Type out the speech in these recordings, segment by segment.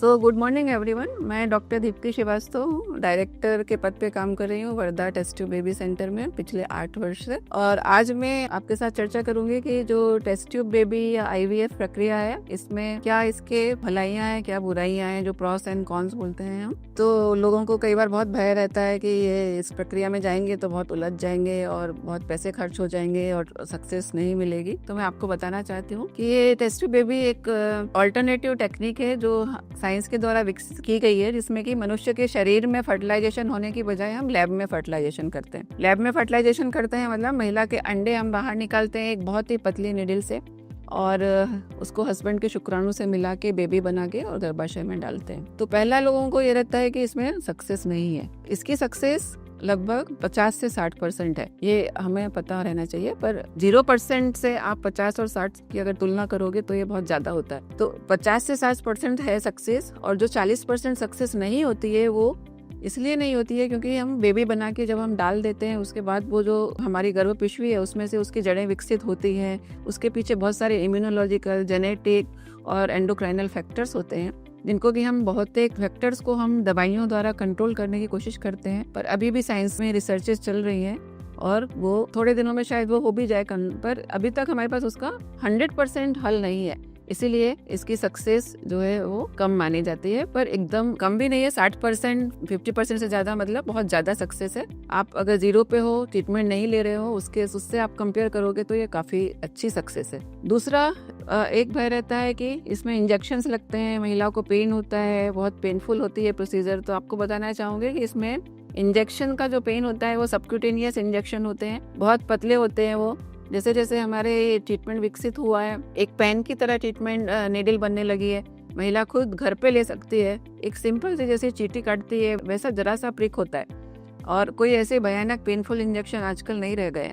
Good morning everyone. मैं doctor Deepti Srivastava हूँ, director के पद पे काम कर रही हूँ Wardha test tube baby centre में पिछले 8 वर्ष से। और आज मैं आपके साथ चर्चा करूंगी कि जो टेस्ट ट्यूब बेबी या आईवीएफ प्रक्रिया है, इसमें क्या इसके भलाइयाँ हैं, क्या बुराइयाँ हैं, जो प्रॉस एंड कॉन्स बोलते हैं हम। तो लोगों को कई बार बहुत भय रहता है कि ये इस प्रक्रिया में जाएंगे तो बहुत उलझ जाएंगे और बहुत पैसे खर्च हो जाएंगे और सक्सेस नहीं मिलेगी। तो मैं आपको बताना चाहती हूँ कि ये टेस्ट ट्यूब बेबी एक ऑल्टरनेटिव टेक्निक है जो साइंस के द्वारा विकसित की गई है, जिसमें कि मनुष्य के शरीर में फर्टिलाइजेशन होने की बजाय हम लैब में फर्टिलाइजेशन करते हैं। लैब में फर्टिलाइजेशन करते हैं मतलब महिला के अंडे हम बाहर निकालते हैं एक बहुत ही पतली निडल से और उसको हस्बैंड के शुक्राणु से मिला के बेबी बना के और गर्भाशय में डालते हैं। तो पहला लोगों को ये रहता है कि इसमें सक्सेस नहीं है। इसकी सक्सेस लगभग 50 से 60% है, ये हमें पता रहना चाहिए। पर 0% से आप 50 और 60 की अगर तुलना करोगे तो ये बहुत ज्यादा होता है। तो 50 से 60% है सक्सेस, और जो 40% सक्सेस नहीं होती है वो इसलिए नहीं होती है क्योंकि हम बेबी बना के जब हम डाल देते हैं उसके बाद वो जो हमारी गर्भ पिशवी है उसमें से उसकी जड़ें विकसित होती हैं। उसके पीछे बहुत सारे इम्यूनोलॉजिकल, जेनेटिक और एंडोक्राइनल फैक्टर्स होते हैं, जिनको कि हम बहुत एक फैक्टर्स को हम दवाइयों द्वारा कंट्रोल करने की कोशिश करते हैं। पर अभी भी साइंस में रिसर्चेस चल रही हैं और वो थोड़े दिनों में शायद वो हो भी जाए, पर अभी तक हमारे पास उसका 100% हल नहीं है। इसीलिए इसकी सक्सेस जो है वो कम मानी जाती है, पर एकदम कम भी नहीं है। 60%, 50% से ज्यादा मतलब बहुत ज्यादा सक्सेस है। आप अगर 0 पे हो, ट्रीटमेंट नहीं ले रहे हो, उससे आप कंपेयर करोगे तो ये काफी अच्छी सक्सेस है। दूसरा एक भय रहता है कि इसमें इंजेक्शंस लगते हैं, महिलाओं को पेन होता है, बहुत पेनफुल होती है प्रोसीजर। तो आपको बताना चाहूंगी कि इसमें इंजेक्शन का जो पेन होता है वो सबक्यूटेनियस इंजेक्शन होते हैं, बहुत पतले होते हैं वो। जैसे जैसे हमारे ट्रीटमेंट विकसित हुआ है, एक पेन की तरह ट्रीटमेंट नीडल बनने लगी है, महिला खुद घर पे ले सकती है। एक सिंपल से जैसे चींटी काटती है वैसा जरा सा प्रिक होता है, और कोई ऐसे भयानक पेनफुल इंजेक्शन आजकल नहीं रह गए।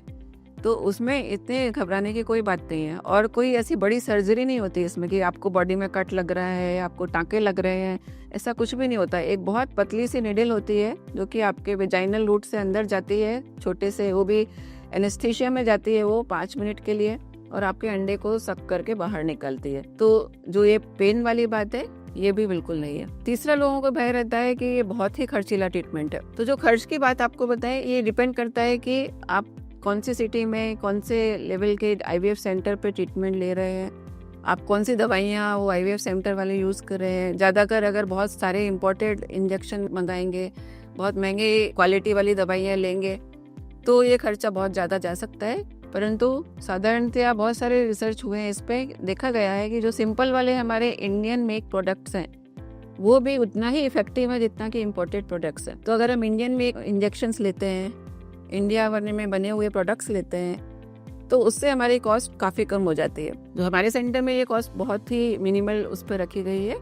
तो उसमें इतने घबराने की कोई बात नहीं है, और कोई ऐसी बड़ी सर्जरी नहीं होती इसमें कि आपको बॉडी में कट लग रहा है, आपको टाँके लग रहे हैं, ऐसा कुछ भी नहीं होता। एक बहुत पतली सी निडल होती है जो कि आपके वेजाइनल रूट से अंदर जाती है, छोटे से, वो भी एनेस्थीसिया में जाती है वो 5 मिनट के लिए, और आपके अंडे को सक करके बाहर निकलती है। तो जो ये पेन वाली बात है ये भी बिल्कुल नहीं है। तीसरा, लोगों को भय रहता है कि ये बहुत ही खर्चीला ट्रीटमेंट है। तो जो खर्च की बात आपको बताएं, ये डिपेंड करता है कि आप कौन सी सिटी में, कौन से लेवल के आईवीएफ सेंटर पे ट्रीटमेंट ले रहे हैं, आप कौन सी दवाइयाँ वो आईवीएफ सेंटर वाले यूज कर रहे हैं। ज्यादातर अगर बहुत सारे इम्पोर्टेड इंजेक्शन मंगाएंगे, बहुत महंगे क्वालिटी वाली दवाइयाँ लेंगे तो ये खर्चा बहुत ज़्यादा जा सकता है। परंतु साधारणतया बहुत सारे रिसर्च हुए हैं, इस पे देखा गया है कि जो सिंपल वाले हमारे इंडियन मेक प्रोडक्ट्स हैं वो भी उतना ही इफेक्टिव है जितना कि इम्पोर्टेड प्रोडक्ट्स हैं। तो अगर हम इंडियन मेक इंजेक्शंस लेते हैं, इंडिया में बने हुए प्रोडक्ट्स लेते हैं, तो उससे हमारी कॉस्ट काफ़ी कम हो जाती है। जो हमारे सेंटर में ये कॉस्ट बहुत ही मिनिमल उस पर रखी गई है।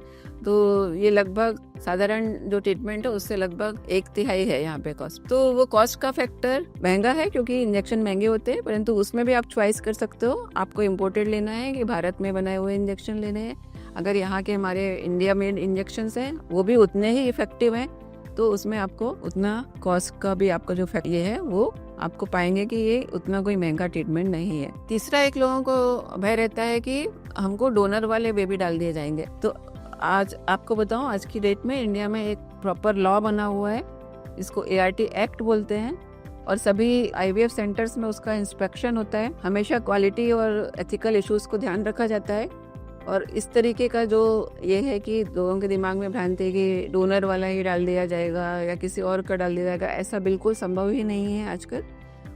तो ये लगभग साधारण जो ट्रीटमेंट है उससे लगभग 1/3 है यहाँ पे कॉस्ट। तो वो कॉस्ट का फैक्टर महंगा है क्योंकि इंजेक्शन महंगे होते हैं, परंतु उसमें भी आप चॉइस कर सकते हो, आपको इम्पोर्टेड लेना है कि भारत में बनाए हुए इंजेक्शन लेने हैं। अगर यहाँ के हमारे इंडिया मेड इंजेक्शन हैं वो भी उतने ही इफेक्टिव हैं, तो उसमें आपको उतना कॉस्ट का भी आपका जो ये है वो आपको पाएंगे कि ये उतना कोई महंगा ट्रीटमेंट नहीं है। तीसरा, एक लोगों को भय रहता है कि हमको डोनर वाले बेबी डाल दिए जाएंगे। तो आज आपको बताऊं, आज की डेट में इंडिया में एक प्रॉपर लॉ बना हुआ है, इसको ART एक्ट बोलते हैं, और सभी आईवीएफ सेंटर्स में उसका इंस्पेक्शन होता है। हमेशा क्वालिटी और एथिकल इश्यूज को ध्यान रखा जाता है। और इस तरीके का जो ये है कि लोगों के दिमाग में भ्रांति है कि डोनर वाला ही डाल दिया जाएगा या किसी और का डाल दिया जाएगा, ऐसा बिल्कुल संभव ही नहीं है आजकल।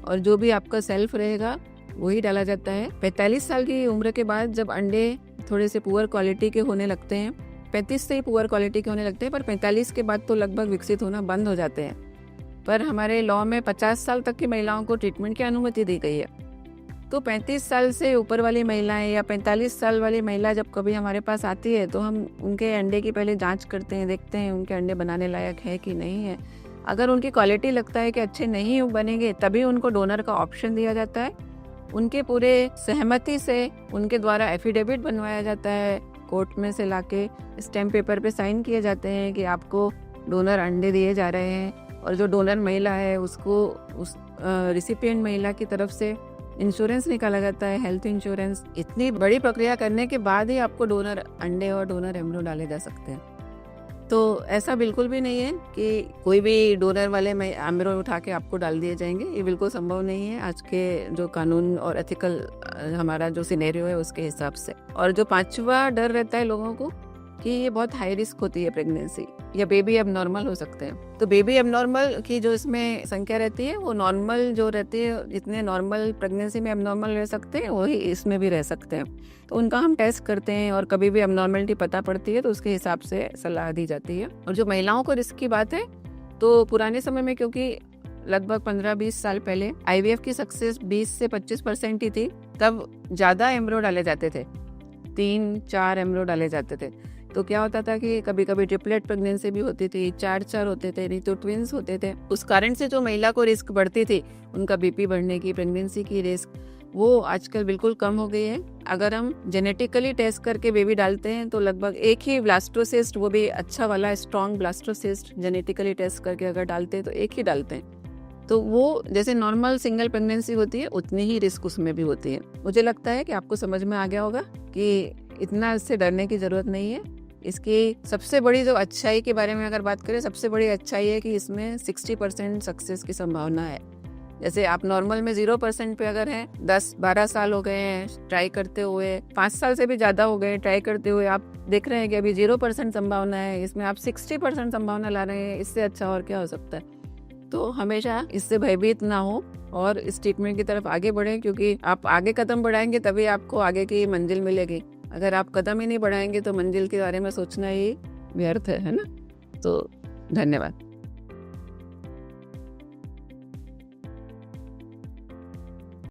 और जो भी आपका सेल्फ रहेगा वही डाला जाता है। 45 साल की उम्र के बाद जब अंडे थोड़े से पुअर क्वालिटी के होने लगते हैं, 35 से ही पुअर क्वालिटी के होने लगते हैं, पर 45 के बाद तो लगभग विकसित होना बंद हो जाते हैं। पर हमारे लॉ में 50 साल तक की महिलाओं को ट्रीटमेंट की अनुमति दी गई है। तो 35 साल से ऊपर वाली महिलाएं या 45 साल वाली महिला जब कभी हमारे पास आती है तो हम उनके अंडे की पहले जांच करते हैं, देखते हैं उनके अंडे बनाने लायक है कि नहीं है। अगर उनकी क्वालिटी लगता है कि अच्छे नहीं बनेंगे, तभी उनको डोनर का ऑप्शन दिया जाता है। उनके पूरे सहमति से उनके द्वारा एफिडेविट बनवाया जाता है, कोर्ट में से लाके स्टैम्प पेपर पे साइन किए जाते हैं कि आपको डोनर अंडे दिए जा रहे हैं। और जो डोनर महिला है उसको उस रिसिपिएंट महिला की तरफ से इंश्योरेंस निकाला जाता है, हेल्थ इंश्योरेंस। इतनी बड़ी प्रक्रिया करने के बाद ही आपको डोनर अंडे और डोनर एम्ब्रियो डाले जा सकते हैं। तो ऐसा बिल्कुल भी नहीं है कि कोई भी डोनर वाले में एम्ब्रियो उठा के आपको डाल दिए जाएंगे, ये बिल्कुल संभव नहीं है आज के जो कानून और एथिकल हमारा जो सिनेरियो है उसके हिसाब से। और जो पांचवा डर रहता है लोगों को कि ये बहुत हाई रिस्क होती है प्रेगनेंसी, या बेबी अब नॉर्मल हो सकते हैं। तो बेबी अब नॉर्मल की जो इसमें संख्या रहती है वो नॉर्मल जो रहती है, जितने नॉर्मल प्रेगनेंसी में अब नॉर्मल रह सकते हैं वही इसमें भी रह सकते हैं। तो उनका हम टेस्ट करते हैं और कभी भी अब नॉर्मलिटी पता पड़ती है तो उसके हिसाब से सलाह दी जाती है। और जो महिलाओं को रिस्क की बात है, तो पुराने समय में क्योंकि लगभग 15-20 साल पहले IVF की सक्सेस 20 से 25% ही थी, तब ज़्यादा एम्ब्रियो डाले जाते थे, 3-4 एम्ब्रियो डाले जाते थे। तो क्या होता था कि कभी कभी ट्रिपलेट प्रेगनेंसी भी होती थी, 4-4 होते थे, नहीं तो ट्विंस होते थे। उस कारण से जो महिला को रिस्क बढ़ती थी, उनका BP बढ़ने की, प्रेगनेंसी की रिस्क, वो आजकल बिल्कुल कम हो गई है। अगर हम जेनेटिकली टेस्ट करके बेबी डालते हैं तो लगभग एक ही ब्लास्टोसिस्ट, वो भी अच्छा वाला स्ट्रॉन्ग ब्लास्टोसिस्ट जेनेटिकली टेस्ट करके अगर डालते हैं तो एक ही डालते हैं। तो वो जैसे नॉर्मल सिंगल प्रेगनेंसी होती है उतनी ही रिस्क उसमें भी होती है। मुझे लगता है कि आपको समझ में आ गया होगा कि इतना इससे डरने की ज़रूरत नहीं है। इसकी सबसे बड़ी जो अच्छाई के बारे में अगर बात करें, सबसे बड़ी अच्छाई है कि इसमें 60% सक्सेस की संभावना है। जैसे आप नॉर्मल में 0% पे अगर हैं, 10-12 साल हो गए हैं ट्राई करते हुए, 5 साल से भी ज़्यादा हो गए ट्राई करते हुए, आप देख रहे हैं कि अभी 0% संभावना है, इसमें आप 60% संभावना ला रहे हैं, इससे अच्छा और क्या हो सकता है। तो हमेशा इससे भयभीत ना हो और इस ट्रीटमेंट की तरफ आगे बढ़ें, क्योंकि आप आगे कदम बढ़ाएंगे तभी आपको आगे की मंजिल मिलेगी। अगर आप कदम ही नहीं बढ़ाएंगे तो मंजिल के बारे में सोचना ही व्यर्थ है ना। तो धन्यवाद।